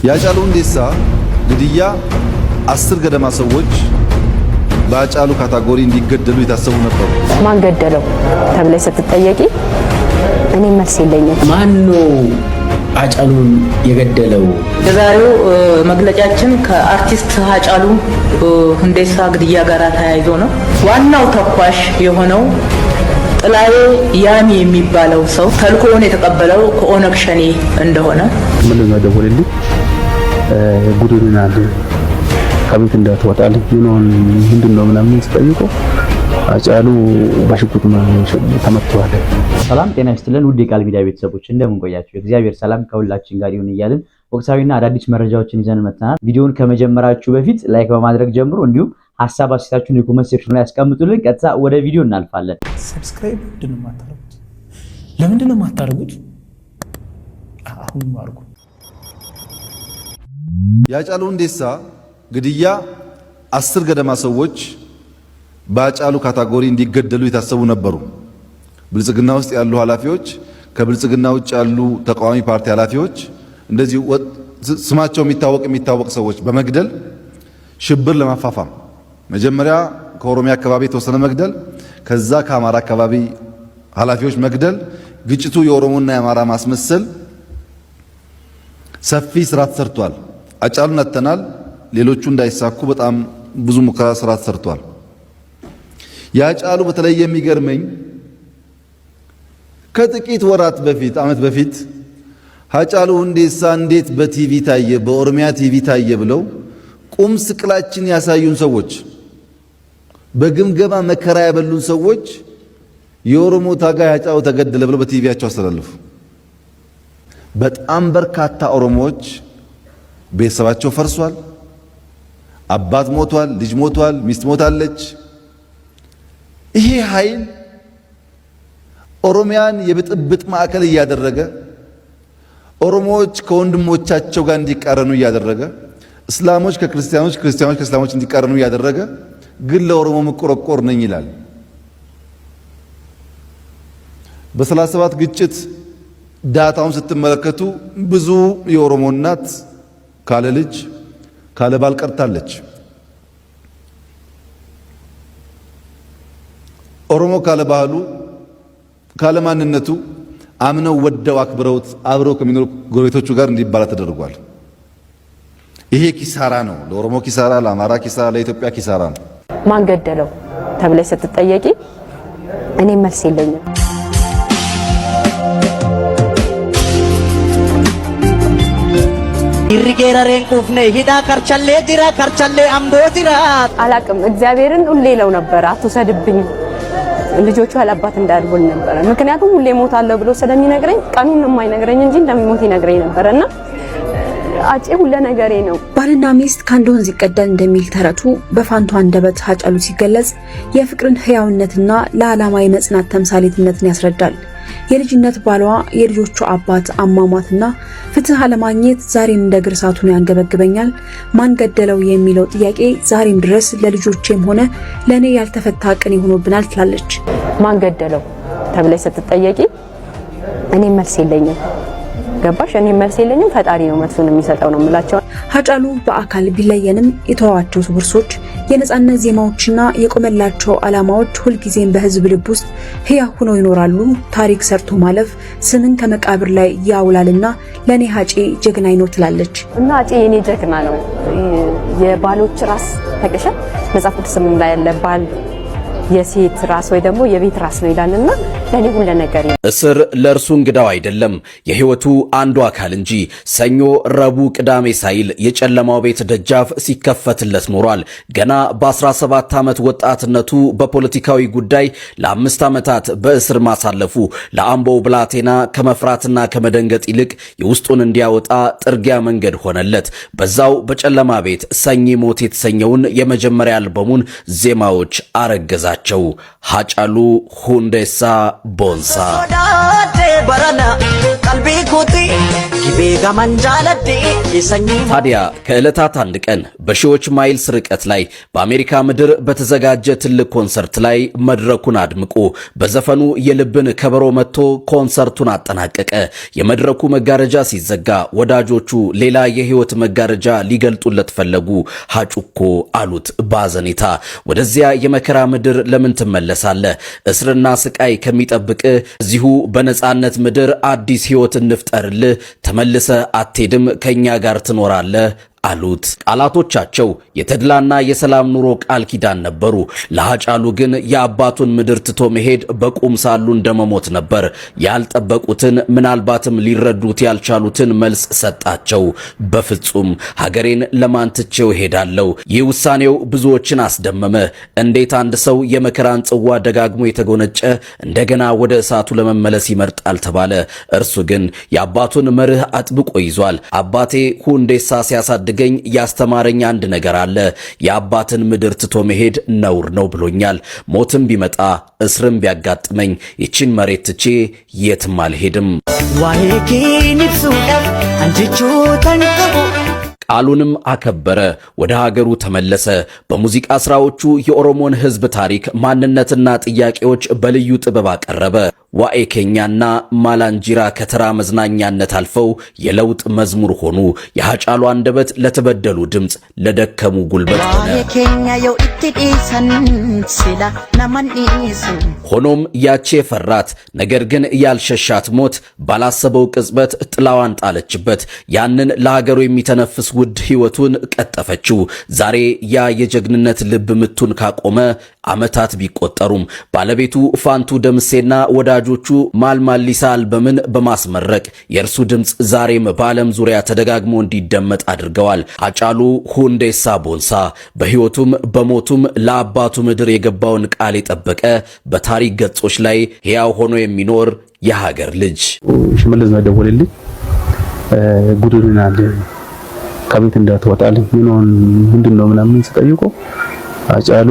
የሃጫሉ ሁንዴሳ ግድያ 10 ገደማ ሰዎች በሃጫሉ ካታጎሪ እንዲገደሉ የታሰቡ ነበሩ። ማን ገደለው ተብለሽ ስትጠየቂ እኔ መልስ የለኝም። ማን ነው ሃጫሉን የገደለው? የዛሬው መግለጫችን ከአርቲስት ሃጫሉ ሁንዴሳ ግድያ ጋር ተያይዞ ነው። ዋናው ተኳሽ የሆነው ጥላዬ ያሚ የሚባለው ሰው ተልኮውን የተቀበለው ከኦነግ ሸኔ እንደሆነ ምን ደወለልኝ። ጉዱንና ከቤት እንዳትወጣልኝ ምንድነው ምናምን ስጠይቀው ሃጫሉ በሽጉጥ ተመቷል። ሰላም ጤና ይስጥልን ውድ የቃል ሚዲያ ቤተሰቦች እንደምን ቆያችሁ? እግዚአብሔር ሰላም ከሁላችን ጋር ይሁን እያልን ወቅታዊና አዳዲስ መረጃዎችን ይዘን መጥተናል። ቪዲዮውን ከመጀመራችሁ በፊት ላይክ በማድረግ ጀምሮ እንዲሁም ሐሳብ አስተያየታችሁን የኮሜንት ሴክሽን ላይ ያስቀምጡልን። ቀጥታ ወደ ቪዲዮ እናልፋለን። ሰብስክራይብ ለምንድነው የማታደርጉት? አሁን አድርጉ። የሃጫሉ ሁንዴሳ ግድያ 10 ገደማ ሰዎች በሃጫሉ ካታጎሪ እንዲገደሉ የታሰቡ ነበሩ። ብልጽግና ውስጥ ያሉ ኃላፊዎች፣ ከብልጽግና ውጭ ያሉ ተቃዋሚ ፓርቲ ኃላፊዎች እንደዚህ ስማቸው የሚታወቅ ሰዎች በመግደል ሽብር ለማፋፋም መጀመሪያ ከኦሮሚያ አካባቢ የተወሰነ መግደል፣ ከዛ ከአማራ አካባቢ ኃላፊዎች መግደል፣ ግጭቱ የኦሮሞና የአማራ ማስመሰል ሰፊ ስራ ተሰርቷል። ሃጫሉን አጥተናል። ሌሎቹ እንዳይሳኩ በጣም ብዙ ሙከራ ስራ ተሰርቷል። የሃጫሉ በተለይ የሚገርመኝ ከጥቂት ወራት በፊት ዓመት በፊት ሃጫሉ ሁንዴሳ እንዴት በቲቪ ታየ፣ በኦሮሚያ ቲቪ ታየ ብለው ቁም ስቅላችን ያሳዩን ሰዎች፣ በግምገማ መከራ ያበሉን ሰዎች የኦሮሞ ታጋይ ሃጫሉ ተገደለ ብለው በቲቪያቸው አስተላልፉ። በጣም በርካታ ኦሮሞዎች ቤተሰባቸው ፈርሷል። አባት ሞቷል፣ ልጅ ሞቷል፣ ሚስት ሞታለች። ይሄ ኃይል ኦሮሚያን የብጥብጥ ማዕከል እያደረገ ኦሮሞዎች ከወንድሞቻቸው ጋር እንዲቃረኑ እያደረገ እስላሞች ከክርስቲያኖች፣ ክርስቲያኖች ከእስላሞች እንዲቃረኑ እያደረገ ግን ለኦሮሞ መቆርቆር ነኝ ይላል። በ37 ግጭት ዳታውን ስትመለከቱ ብዙ የኦሮሞ እናት ካለ ልጅ ካለ ባል ቀርታለች። ኦሮሞ ካለ ባህሉ ካለ ማንነቱ አምነው ወደው አክብረውት አብረው ከሚኖሩ ጎረቤቶቹ ጋር እንዲባላ ተደርጓል። ይሄ ኪሳራ ነው። ለኦሮሞ ኪሳራ፣ ለአማራ ኪሳራ፣ ለኢትዮጵያ ኪሳራ ነው። ማን ገደለው ተብለሽ ስትጠየቂ እኔ መልስ የለኝም። ይርጌራሬን ቁፍኔ ሂዳ ከርቸሌ ጅራ ከርቸሌ አምቦ ጅራ አላቅም። እግዚአብሔርን ሁሌ ለው ነበር አትውሰድብኝ ልጆቹ አላባት እንዳልሆን ነበር። ምክንያቱም ሁሌ ሞታለሁ ብሎ ስለሚነግረኝ ቀኑን የማይነግረኝ እንጂ እንደሚሞት ይነግረኝ ነበርና አጬ ሁሉ ነገሬ ነው። ባልና ሚስት ከአንድ ወንዝ ይቀዳል እንደሚል ተረቱ በፋንቱ አንደበት ሃጫሉ ሲገለጽ የፍቅርን ህያውነትና ለዓላማ የመጽናት ተምሳሌትነትን ያስረዳል። የልጅነት ባሏ የልጆቹ አባት አሟሟትና ፍትህ አለማግኘት ዛሬም እንደ ግርሳቱን ያንገበግበኛል። ማን ገደለው የሚለው ጥያቄ ዛሬም ድረስ ለልጆቼም ሆነ ለኔ ያልተፈታ ቅን ይሆንብናል ትላለች። ማን ገደለው ተብለሽ ስትጠየቂ እኔ መልስ የለኝም። ገባሽ? እኔ መልስ የለኝም። ፈጣሪ ነው መልሱን የሚሰጠው ነው የምላቸው። ሃጫሉ በአካል ቢለየንም የተዋቸው ውርሶች፣ የነጻነት ዜማዎችና የቆመላቸው ዓላማዎች ሁልጊዜም በህዝብ ልብ ውስጥ ህያው ሆነው ይኖራሉ። ታሪክ ሰርቶ ማለፍ ስምን ከመቃብር ላይ ያውላልና ለኔ ሃጬ ጀግናይ ነው ትላለች። እና ሃጬ የኔ ጀግና ነው። የባሎች ራስ ተቀሸ መጽሐፍ ቅዱስም ላይ ያለ ባል የሴት ራስ ወይ ደግሞ የቤት ራስ ነው ይላልና ለኔ ሁሉ ነገር እስር ለእርሱ እንግዳው አይደለም፣ የህይወቱ አንዱ አካል እንጂ። ሰኞ፣ ረቡዕ፣ ቅዳሜ ሳይል የጨለማው ቤት ደጃፍ ሲከፈትለት ኖሯል። ገና በ17 ዓመት ወጣትነቱ በፖለቲካዊ ጉዳይ ለ5 ዓመታት በእስር ማሳለፉ ለአምቦው ብላቴና ከመፍራትና ከመደንገጥ ይልቅ የውስጡን እንዲያወጣ ጥርጊያ መንገድ ሆነለት። በዛው በጨለማ ቤት ሰኚ ሞት የተሰኘውን የመጀመሪያ አልበሙን ዜማዎች አረገዛቸው። ሃጫሉ ሁንዴሳ ቦንሳ በረና ቀልቢ ኩቲ ጊቤ ገመንጃለ ታዲያ ከዕለታት አንድ ቀን በሺዎች ማይልስ ርቀት ላይ በአሜሪካ ምድር በተዘጋጀ ትልቅ ኮንሰርት ላይ መድረኩን አድምቆ በዘፈኑ የልብን ከበሮ መጥቶ ኮንሰርቱን አጠናቀቀ። የመድረኩ መጋረጃ ሲዘጋ ወዳጆቹ ሌላ የህይወት መጋረጃ ሊገልጡለት ፈለጉ። ሀጩኮ አሉት ባዘኔታ። ወደዚያ የመከራ ምድር ለምን ትመለሳለህ? እስርና ስቃይ ከሚጠብቅ እዚሁ በነጻነት ምድር አዲስ ህይወት እንፍጠርልህ። ተመልሰ አትሄድም፣ ከኛ ጋር ትኖራለህ አሉት። ቃላቶቻቸው የተድላና የሰላም ኑሮ ቃል ኪዳን ነበሩ። ለሃጫሉ ግን የአባቱን ምድር ትቶ መሄድ በቁም ሳሉ እንደመሞት ነበር። ያልጠበቁትን ምናልባትም ሊረዱት ያልቻሉትን መልስ ሰጣቸው። በፍጹም ሀገሬን ለማን ትቼው ሄዳለሁ? ይህ ውሳኔው ብዙዎችን አስደመመ። እንዴት አንድ ሰው የመከራን ጽዋ ደጋግሞ የተጎነጨ እንደገና ወደ እሳቱ ለመመለስ ይመርጣል ተባለ። እርሱ ግን የአባቱን መርህ አጥብቆ ይዟል። አባቴ ሁንዴሳ ሲያሳድ ገኝ ያስተማረኝ አንድ ነገር አለ። የአባትን ምድር ትቶ መሄድ ነውር ነው ብሎኛል። ሞትም ቢመጣ እስርም ቢያጋጥመኝ ይችን መሬት ትቼ የትም አልሄድም። ቃሉንም አከበረ። ወደ ሀገሩ ተመለሰ። በሙዚቃ ስራዎቹ የኦሮሞን ሕዝብ ታሪክ፣ ማንነትና ጥያቄዎች በልዩ ጥበብ አቀረበ። ዋኤ ኬኛና ማላንጂራ ከተራ መዝናኛነት አልፈው የለውጥ መዝሙር ሆኑ። የሃጫሉ አንደበት ለተበደሉ ድምፅ፣ ለደከሙ ጉልበት ሆነ። ሆኖም ያቺ የፈራት ነገር ግን ያልሸሻት ሞት ባላሰበው ቅጽበት ጥላዋን ጣለችበት። ያንን ለሀገሩ የሚተነፍስ ውድ ህይወቱን ቀጠፈችው። ዛሬ ያ የጀግንነት ልብ ምቱን ካቆመ ዓመታት ቢቆጠሩም ባለቤቱ ፋንቱ ደምሴና ወዳጆቹ ማልማሊሳ አልበምን በማስመረቅ የእርሱ ድምፅ ዛሬም በዓለም ዙሪያ ተደጋግሞ እንዲደመጥ አድርገዋል። ሃጫሉ ሁንዴሳ ቦንሳ በህይወቱም በሞቱም ለአባቱ ምድር የገባውን ቃል የጠበቀ በታሪክ ገጾች ላይ ሕያው ሆኖ የሚኖር የሀገር ልጅ። ሽመልስ ነው ደወለልኝ። ጉድልና ከቤት እንዳትወጣልኝ ምንድነው ምናምን ስጠይቆ ሃጫሉ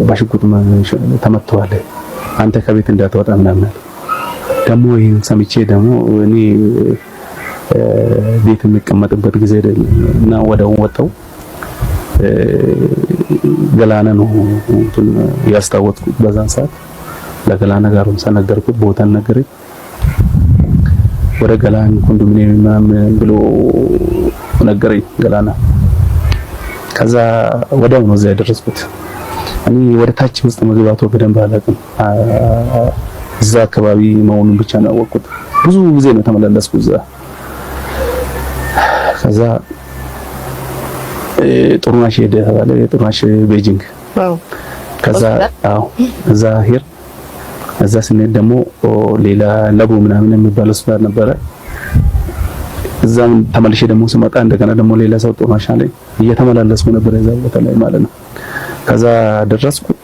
በሽጉጥ ተመቷል፣ አንተ ከቤት እንዳትወጣ ምናምን። ደግሞ ይሄን ሰምቼ ደግሞ እኔ ቤት የሚቀመጥበት ጊዜ እና ወደው ወጣው ገላና ነው ያስታወጥኩት። በዛን ሰዓት ለገላና ጋርም ሰነገርኩት፣ ቦታን ነገረኝ። ወደ ገላን ኮንዶሚኒየም ምናምን ብሎ ነገረኝ ገላና። ከዛ ወዲያው ነው እዛ ያደረስኩት። እኔ ወደ ታች ውስጥ መግባቱ በደንብ አላውቅም። እዛ አካባቢ መሆኑን ብቻ ነው ያወቅኩት። ብዙ ጊዜ ነው ተመላለስኩት እዛ። ከዛ ጥሩናሽ ሄደ ተባለ። ጥሩናሽ ቤጂንግ። ከዛ እዛ ሄር እዛ ስንሄድ ደግሞ ሌላ ለቡ ምናምን የሚባል ሆስፒታል ነበረ። እዛም ተመልሼ ደግሞ ስመጣ እንደገና ደግሞ ሌላ ሰው ጥሩናሽ አለኝ። እየተመላለስኩ ነበር እዛ ቦታ ላይ ማለት ነው። ከዛ ደረስኩት።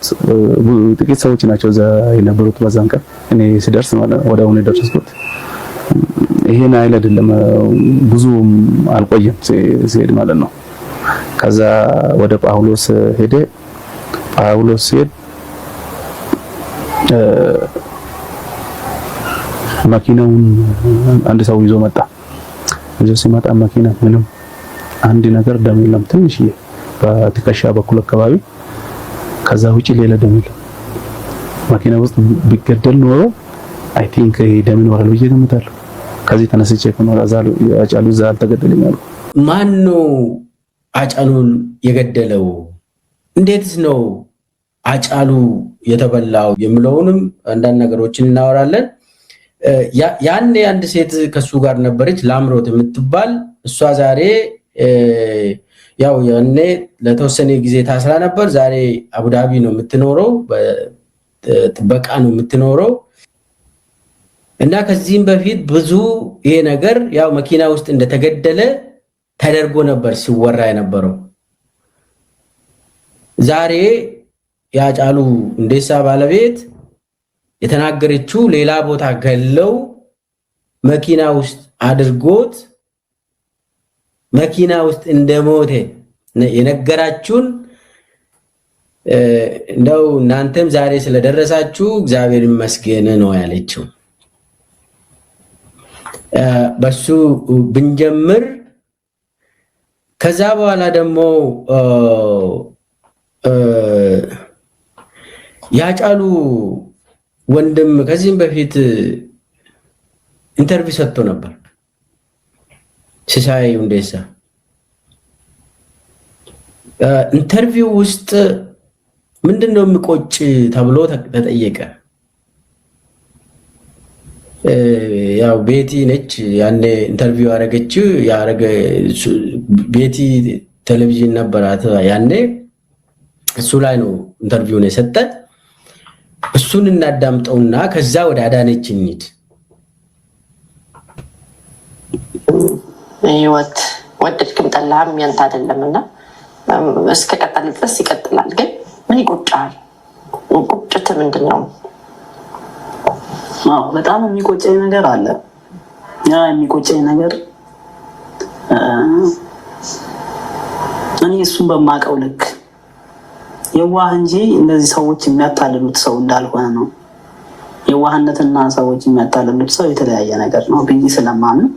ጥቂት ሰዎች ናቸው እዛ የነበሩት በዛን ቀን። እኔ ሲደርስ ማለት ነው ወዲያውኑ የደረስኩት። ይሄን አይል አይደለም ብዙ አልቆየም ሲሄድ ማለት ነው። ከዛ ወደ ጳውሎስ ሄደ። ጳውሎስ ሲሄድ መኪናውን አንድ ሰው ይዞ መጣ። ይዞ ሲመጣ መኪና ምንም አንድ ነገር ደም የለም፣ ትንሽዬ በትከሻ በኩል አካባቢ። ከዛ ውጪ ሌላ ደም የለም። መኪና ውስጥ ቢገደል ኖሮ አይ ቲንክ ደም ይኖራል ብዬ ገምታለሁ። ከዚህ ተነስቼ ነው ሃጫሉ እዛ አልተገደለኝ አልኩ። ማን ነው ሃጫሉን የገደለው? እንዴትስ ነው ሃጫሉ የተበላው የሚለውንም አንዳንድ ነገሮችን እናወራለን። ያኔ አንድ ሴት ከሱ ጋር ነበረች ላምሮት የምትባል። እሷ ዛሬ ያው ያኔ ለተወሰነ ጊዜ ታስራ ነበር። ዛሬ አቡዳቢ ነው የምትኖረው፣ በጥበቃ ነው የምትኖረው። እና ከዚህም በፊት ብዙ ይሄ ነገር ያው መኪና ውስጥ እንደተገደለ ተደርጎ ነበር ሲወራ የነበረው። ዛሬ የሃጫሉ ሁንዴሳ ባለቤት የተናገረችው ሌላ ቦታ ገለው መኪና ውስጥ አድርጎት መኪና ውስጥ እንደሞተ የነገራችሁን እንደው እናንተም ዛሬ ስለደረሳችሁ እግዚአብሔር ይመስገን ነው ያለችው። በሱ ብንጀምር ከዛ በኋላ ደግሞ ያጫሉ ወንድም ከዚህም በፊት ኢንተርቪው ሰጥቶ ነበር። ሲሳይ ሁንዴሳ ኢንተርቪው ውስጥ ምንድነው የሚቆጭ ተብሎ ተጠየቀ። ያው ቤቲ ነች ያኔ ኢንተርቪው ያረገ ቤቲ ቴሌቪዥን ነበራት ያኔ። እሱ ላይ ነው ኢንተርቪውን የሰጠ። እሱን እናዳምጠውና ከዛ ወደ አዳነች እንሂድ። ህይወት ወደድክም ጠላህም ያንተ አይደለምና እስከ ቀጠል ድረስ ይቀጥላል። ግን ምን ይቆጫል? ቁጭት ምንድነው? በጣም የሚቆጨኝ ነገር አለ። ያ የሚቆጨኝ ነገር እኔ እሱን በማውቀው ልክ የዋህ እንጂ እንደዚህ ሰዎች የሚያታልሉት ሰው እንዳልሆነ ነው። የዋህነትና ሰዎች የሚያታልሉት ሰው የተለያየ ነገር ነው ብዬ ስለማምን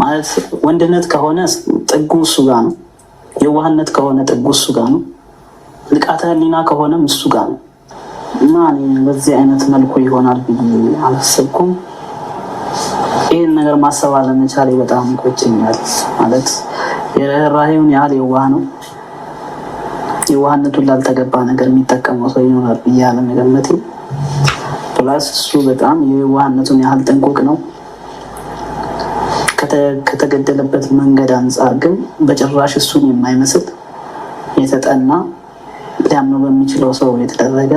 ማለት ወንድነት ከሆነ ጥጉ እሱ ጋር ነው። የዋህነት ከሆነ ጥጉ እሱ ጋር ነው። ንቃተ ህሊና ከሆነም እሱ ጋር ነው። እና እኔ በዚህ አይነት መልኩ ይሆናል ብዬ አላሰብኩም። ይህን ነገር ማሰብ አለመቻሌ በጣም ይቆጨኛል። ማለት የራሄውን ያህል የዋህ ነው። የዋህነቱን ላልተገባ ነገር የሚጠቀመው ሰው ይኖራል ብዬ አለመገመቴ፣ ፕላስ እሱ በጣም የዋህነቱን ያህል ጥንቁቅ ነው። ከተገደለበት መንገድ አንጻር ግን በጭራሽ እሱን የማይመስል የተጠና ሊያምነው በሚችለው ሰው የተደረገ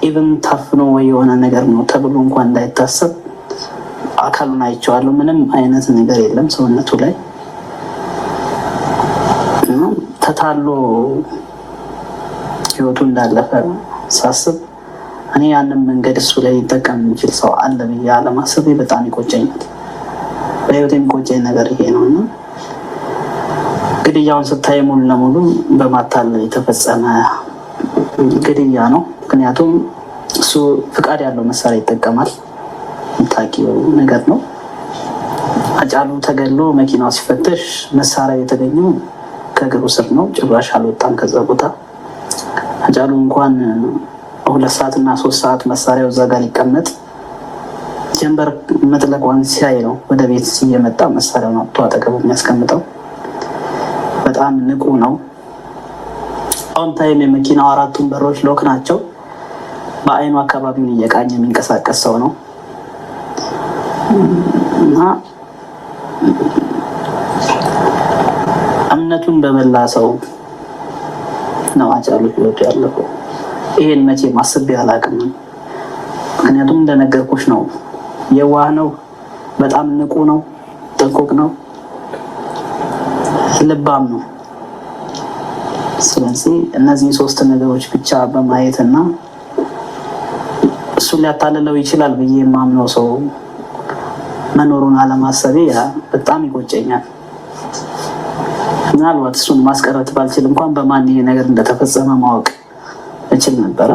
ኢቭን ታፍኖ ወይ የሆነ ነገር ነው ተብሎ እንኳን እንዳይታሰብ አካሉን አይቼዋለሁ። ምንም አይነት ነገር የለም ሰውነቱ ላይ። ተታሎ ህይወቱ እንዳለፈ ሳስብ እኔ ያንን መንገድ እሱ ላይ ይጠቀም የሚችል ሰው አለ ብዬ አለማሰቤ በጣም ይቆጨኛል። በህይወት የሚቆጨኝ ነገር ይሄ ነው። እና ግድያውን ስታይ ሙሉ ለሙሉ በማታለል የተፈጸመ ግድያ ነው። ምክንያቱም እሱ ፍቃድ ያለው መሳሪያ ይጠቀማል። የምታውቂው ነገር ነው። አጫሉ ተገሎ መኪናው ሲፈተሽ መሳሪያ የተገኘው ከእግሩ ስር ነው። ጭራሽ አልወጣም ከዛ ቦታ። አጫሉ እንኳን 2 ሰዓት እና 3 ሰዓት መሳሪያው እዛ ጋር ሊቀመጥ ጀንበር መጥለቋን ሲያይ ነው ወደ ቤት እየመጣ መሳሪያውን አውጥቶ አጠገቡ የሚያስቀምጠው። በጣም ንቁ ነው። አሁን ታይም የመኪናው 4ቱም በሮች ሎክ ናቸው። በአይኑ አካባቢውን እየቃኘ የሚንቀሳቀስ ሰው ነው እና እምነቱን በመላ ሰው ነው አጫሉ ህይወቱ ያለፈው። ይሄን መቼም አስቤ አላውቅም። ምክንያቱም እንደነገርኩሽ ነው፣ የዋህ ነው፣ በጣም ንቁ ነው፣ ጥንቁቅ ነው፣ ልባም ነው። ስለዚህ እነዚህ 3 ነገሮች ብቻ በማየትና እሱ ሊያታልለው ይችላል ብዬ የማምነው ሰው መኖሩን አለማሰቤ በጣም ይቆጨኛል። ምናልባት እሱን ማስቀረት ባልችል እንኳን በማን ይሄ ነገር እንደተፈጸመ ማወቅ እችል ነበረ።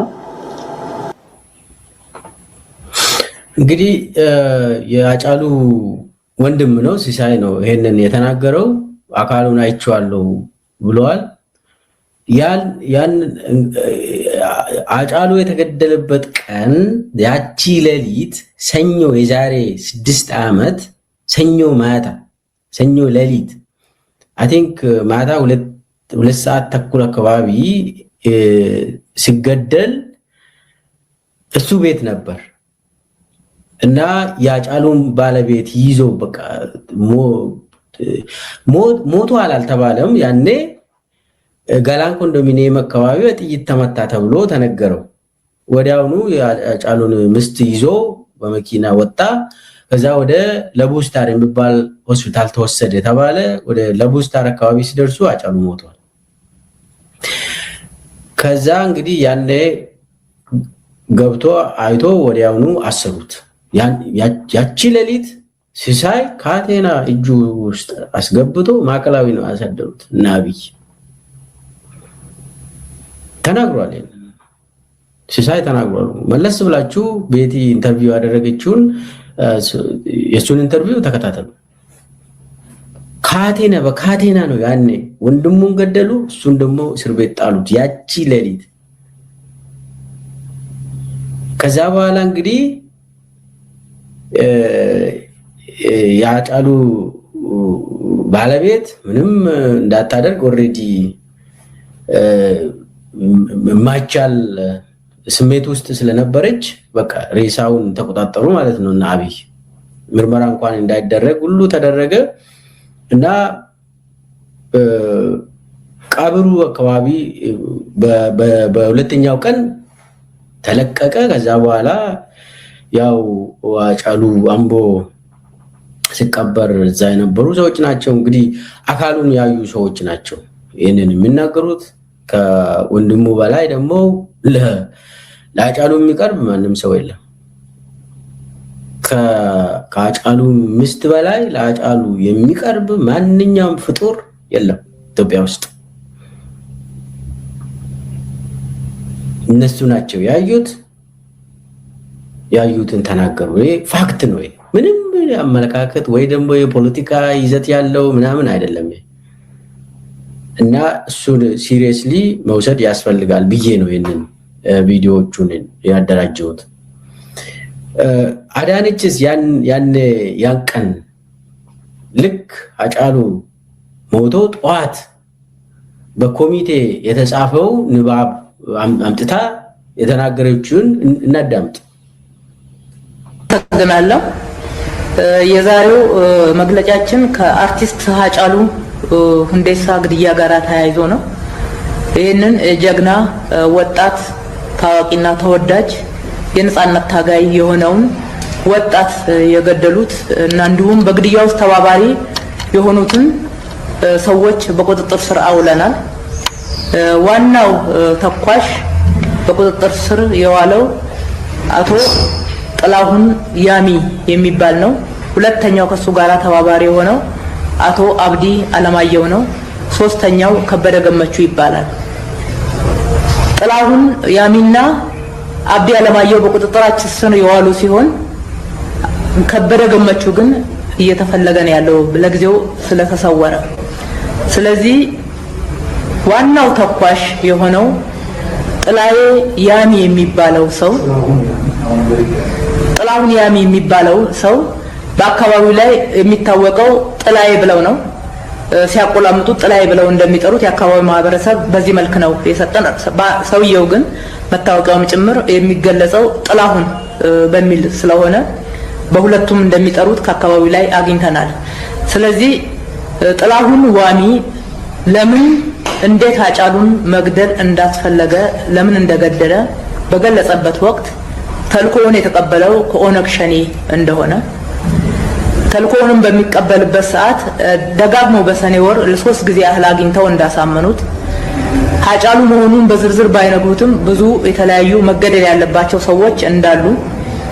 እንግዲህ የአጫሉ ወንድም ነው ሲሳይ ነው ይሄንን የተናገረው። አካሉን አይቼዋለሁ ብለዋል። ያን አጫሉ የተገደለበት ቀን ያቺ ሌሊት ሰኞ የዛሬ 6 ዓመት ሰኞ ማታ ሰኞ ሌሊት አይ ቲንክ ማታ 2 ሰዓት ተኩል አካባቢ ሲገደል እሱ ቤት ነበር እና ያጫሉን ባለቤት ይዞ በቃ ሞቷል አልተባለም። ያኔ ገላን ኮንዶሚኒየም አካባቢ በጥይት ተመታ ተብሎ ተነገረው። ወዲያውኑ ያጫሉን ምስት ይዞ በመኪና ወጣ። ከዛ ወደ ለቡስታር የሚባል ሆስፒታል ተወሰደ ተባለ። ወደ ለቡስታር አካባቢ ሲደርሱ አጫሉ ሞቷል። ከዛ እንግዲህ ያኔ ገብቶ አይቶ ወዲያውኑ አሰሩት። ያቺ ሌሊት ሲሳይ ካቴና እጁ ውስጥ አስገብቶ ማዕከላዊ ነው ያሳደሩት። እና አብይ ተናግሯል። ሲሳይ ተናግሯል። መለስ ብላችሁ ቤቲ ኢንተርቪው ያደረገችውን የሱን ኢንተርቪው ተከታተሉ። ካቴና በካቴና ነው ያኔ ወንድሙን ገደሉ፣ እሱን ደግሞ እስር ቤት ጣሉት ያቺ ሌሊት። ከዛ በኋላ እንግዲህ ያጫሉ ባለቤት ምንም እንዳታደርግ ኦሬዲ ማቻል ስሜት ውስጥ ስለነበረች በቃ ሬሳውን ተቆጣጠሩ ማለት ነው እና አብይ ምርመራ እንኳን እንዳይደረግ ሁሉ ተደረገ እና ቀብሩ አካባቢ በሁለተኛው ቀን ተለቀቀ። ከዛ በኋላ ያው አጫሉ አምቦ ሲቀበር እዛ የነበሩ ሰዎች ናቸው እንግዲህ አካሉን ያዩ ሰዎች ናቸው ይሄንን የሚናገሩት። ከወንድሙ በላይ ደግሞ ለአጫሉ የሚቀርብ ማንም ሰው የለም። ከአጫሉ ሚስት በላይ ለአጫሉ የሚቀርብ ማንኛውም ፍጡር የለም ኢትዮጵያ ውስጥ። እነሱ ናቸው ያዩትን ተናገሩ። ይሄ ፋክት ነው። ምንም አመለካከት ወይ ደግሞ የፖለቲካ ይዘት ያለው ምናምን አይደለም። እና እሱን ሲሪየስሊ መውሰድ ያስፈልጋል ብዬ ነው ይሄንን ቪዲዮዎቹን ያደራጀሁት። አዳነችስ ያን ቀን ልክ አጫሉ ሞቶ ጠዋት በኮሚቴ የተጻፈው ንባብ አምጥታ የተናገረችውን እናዳምጥ። ተገናለሁ። የዛሬው መግለጫችን ከአርቲስት ሃጫሉ ሁንዴሳ ግድያ ጋር ተያይዞ ነው። ይህንን ጀግና ወጣት ታዋቂና ተወዳጅ የነጻነት ታጋይ የሆነውን ወጣት የገደሉት እና እንዲሁም በግድያ ውስጥ ተባባሪ የሆኑትን ሰዎች በቁጥጥር ስር አውለናል። ዋናው ተኳሽ በቁጥጥር ስር የዋለው አቶ ጥላሁን ያሚ የሚባል ነው። ሁለተኛው ከሱ ጋራ ተባባሪ የሆነው አቶ አብዲ አለማየሁ ነው። ሶስተኛው ከበደ ገመቹ ይባላል። ጥላሁን ያሚና አብዲ አለማየሁ በቁጥጥራችን ስር የዋሉ ሲሆን ከበደ ገመቹ ግን እየተፈለገ ነው ያለው ለጊዜው ስለተሰወረ። ስለዚህ ዋናው ተኳሽ የሆነው ጥላዬ ያሚ የሚባለው ሰው ጥላሁን ያሚ የሚባለው ሰው በአካባቢው ላይ የሚታወቀው ጥላዬ ብለው ነው ሲያቆላምጡ ጥላዬ ብለው እንደሚጠሩት የአካባቢው ማህበረሰብ በዚህ መልክ ነው የሰጠን። ሰውየው ግን መታወቂያውም ጭምር የሚገለጸው ጥላሁን በሚል ስለሆነ በሁለቱም እንደሚጠሩት ከአካባቢው ላይ አግኝተናል። ስለዚህ ጥላሁን ዋሚ ለምን እንዴት ሃጫሉን መግደል እንዳስፈለገ ለምን እንደገደለ በገለጸበት ወቅት ተልኮውን የተቀበለው ከኦነግ ሸኔ እንደሆነ ተልኮውንም በሚቀበልበት ሰዓት ደጋግሞ በሰኔ ወር ለ3 ጊዜ ያህል አግኝተው እንዳሳመኑት ሃጫሉ መሆኑን በዝርዝር ባይነግሩትም ብዙ የተለያዩ መገደል ያለባቸው ሰዎች እንዳሉ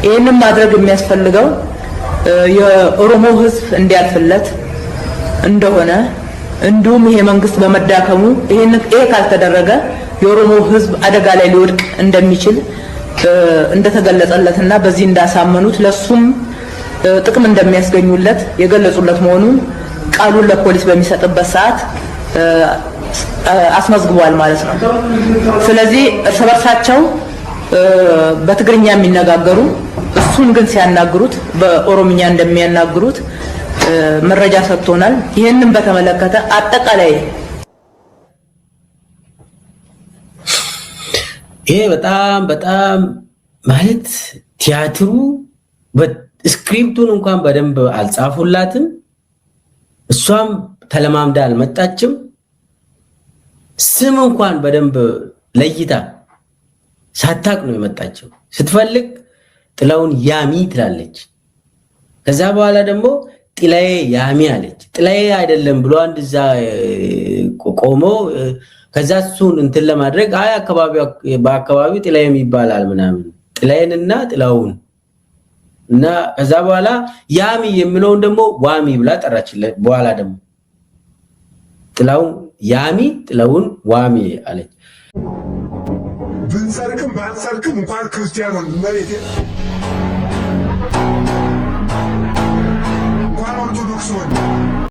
ይሄንን ማድረግ የሚያስፈልገው የኦሮሞ ሕዝብ እንዲያልፍለት እንደሆነ እንዲሁም ይሄ መንግስት በመዳከሙ ይሄ ካልተደረገ የኦሮሞ ሕዝብ አደጋ ላይ ሊወድቅ እንደሚችል እንደተገለጸለትና በዚህ እንዳሳመኑት ለሱም ጥቅም እንደሚያስገኙለት የገለጹለት መሆኑን ቃሉን ለፖሊስ በሚሰጥበት ሰዓት አስመዝግቧል ማለት ነው። ስለዚህ እርስ በርሳቸው በትግርኛ የሚነጋገሩ እሱን ግን ሲያናግሩት በኦሮምኛ እንደሚያናግሩት መረጃ ሰጥቶናል። ይህንን በተመለከተ አጠቃላይ ይሄ በጣም ማለት ቲያትሩ ስክሪፕቱን እንኳን በደንብ አልጻፉላትም። እሷም ተለማምዳ አልመጣችም። ስም እንኳን በደንብ ለይታ ሳታቅ ነው የመጣችው። ስትፈልግ ጥላውን ያሚ ትላለች። ከዛ በኋላ ደግሞ ጥላዬ ያሚ አለች። ጥላዬ አይደለም ብሎ አንድ እዛ ቆሞ ከዛ እሱን እንትን ለማድረግ በአካባቢው ጥላዬ ይባላል ምናምን ጥላዬንና ጥላውን እና ከዛ በኋላ ያሚ የሚለውን ደግሞ ዋሚ ብላ ጠራችለት። በኋላ ደግሞ ጥላውን ያሚ ጥላውን ዋሚ አለች። ብንሰርቅም ባንሰርቅም እንኳን ክርስቲያኑን መሬት እንኳን ኦርቶዶክስ ሆነ